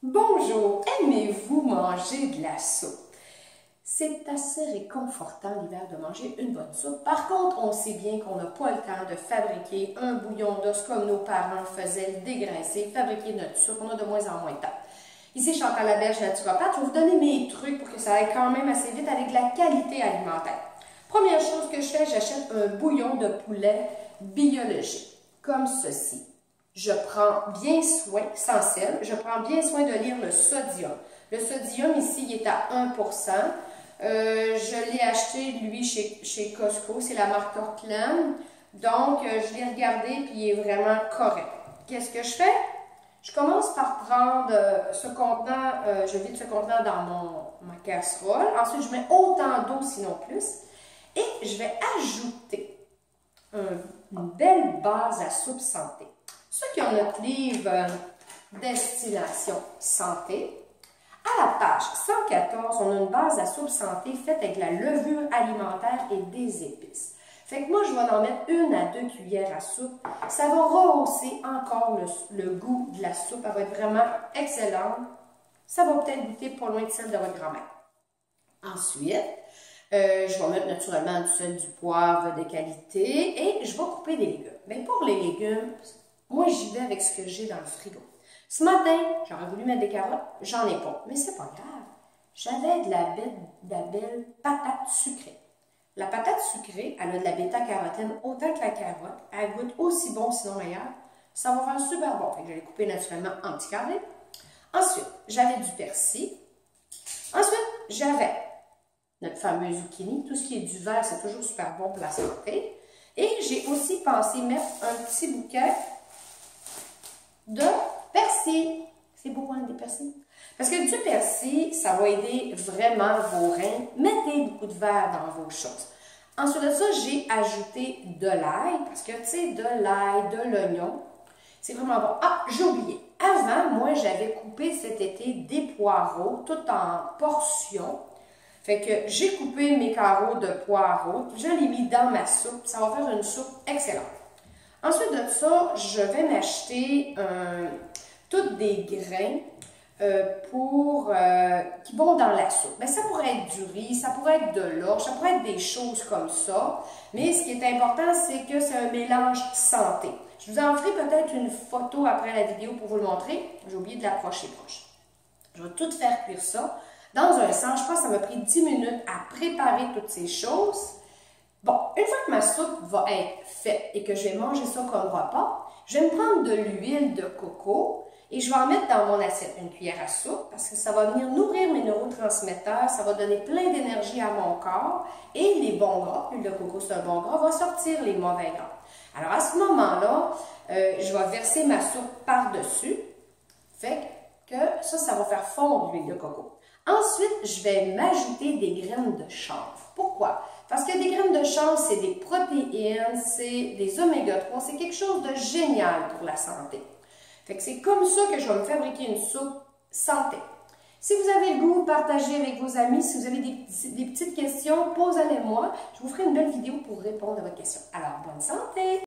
Bonjour, aimez-vous manger de la soupe? C'est assez réconfortant l'hiver de manger une bonne soupe. Par contre, on sait bien qu'on n'a pas le temps de fabriquer un bouillon d'os comme nos parents faisaient, le dégraisser, fabriquer notre soupe. On a de moins en moins de temps. Ici, Chantal Laberge, naturopathe. Je vais vous donner mes trucs pour que ça aille quand même assez vite avec de la qualité alimentaire. Première chose que je fais, j'achète un bouillon de poulet biologique, comme ceci. Je prends bien soin, sans sel, je prends bien soin de lire le sodium. Le sodium ici, il est à 1%. Je l'ai acheté, lui, chez Costco, c'est la marque Cortland. Donc, je l'ai regardé, puis il est vraiment correct. Qu'est-ce que je fais? Je commence par prendre ce contenant, je vide ce contenant dans ma casserole. Ensuite, je mets autant d'eau, sinon plus. Et je vais ajouter une belle base à soupe santé. Ceux qui ont notre livre Destination Santé, à la page 114, on a une base à soupe santé faite avec de la levure alimentaire et des épices. Fait que moi, je vais en mettre 1 à 2 cuillères à soupe. Ça va rehausser encore le goût de la soupe. Elle va être vraiment excellente. Ça va peut-être goûter pas loin de celle de votre grand-mère. Ensuite, je vais mettre naturellement du sel, du poivre de qualité et je vais couper des légumes. Mais pour les légumes, moi, j'y vais avec ce que j'ai dans le frigo. Ce matin, j'aurais voulu mettre des carottes, j'en ai pas, mais c'est pas grave. J'avais de la belle patate sucrée. La patate sucrée, elle a de la bêta-carotène autant que la carotte. Elle goûte aussi bon, sinon meilleur. Ça va faire super bon. Fait que je l'ai coupé naturellement en petits carrés. Ensuite, j'avais du persil. Ensuite, j'avais notre fameux zucchini. Tout ce qui est du vert, c'est toujours super bon pour la santé. Et j'ai aussi pensé mettre un petit bouquet de persil. C'est beau, hein, des persils? Parce que du persil, ça va aider vraiment vos reins. Mettez beaucoup de verre dans vos choses. Ensuite de ça, j'ai ajouté de l'ail, parce que, tu sais, de l'ail, de l'oignon, c'est vraiment bon. Ah, j'ai oublié. Avant, moi, j'avais coupé cet été des poireaux, tout en portions. Fait que j'ai coupé mes carreaux de poireaux, je les mis dans ma soupe. Ça va faire une soupe excellente. Ensuite de ça, je vais m'acheter tous des grains qui vont dans la soupe. Mais ça pourrait être du riz, ça pourrait être de l'orge, ça pourrait être des choses comme ça. Mais ce qui est important, c'est que c'est un mélange santé. Je vous en ferai peut-être une photo après la vidéo pour vous le montrer. J'ai oublié de l'approcher proche. Je vais tout faire cuire ça. Dans un sens, je pense que ça m'a pris 10 minutes à préparer toutes ces choses. Bon, une fois que ma soupe va être faite et que je vais manger ça comme repas, je vais me prendre de l'huile de coco et je vais en mettre dans mon assiette une cuillère à soupe parce que ça va venir nourrir mes neurotransmetteurs, ça va donner plein d'énergie à mon corps et les bons gras, l'huile de coco c'est un bon gras, va sortir les mauvais gras. Alors à ce moment-là, je vais verser ma soupe par-dessus, fait que ça va faire fondre l'huile de coco. Ensuite, je vais m'ajouter des graines de chanvre. Pourquoi? Parce que des graines de chanvre, c'est des protéines, c'est des oméga 3, c'est quelque chose de génial pour la santé. Fait que c'est comme ça que je vais me fabriquer une soupe santé. Si vous avez le goût, partagez avec vos amis. Si vous avez des petites questions, posez-les-moi. Je vous ferai une belle vidéo pour répondre à votre question. Alors, bonne santé!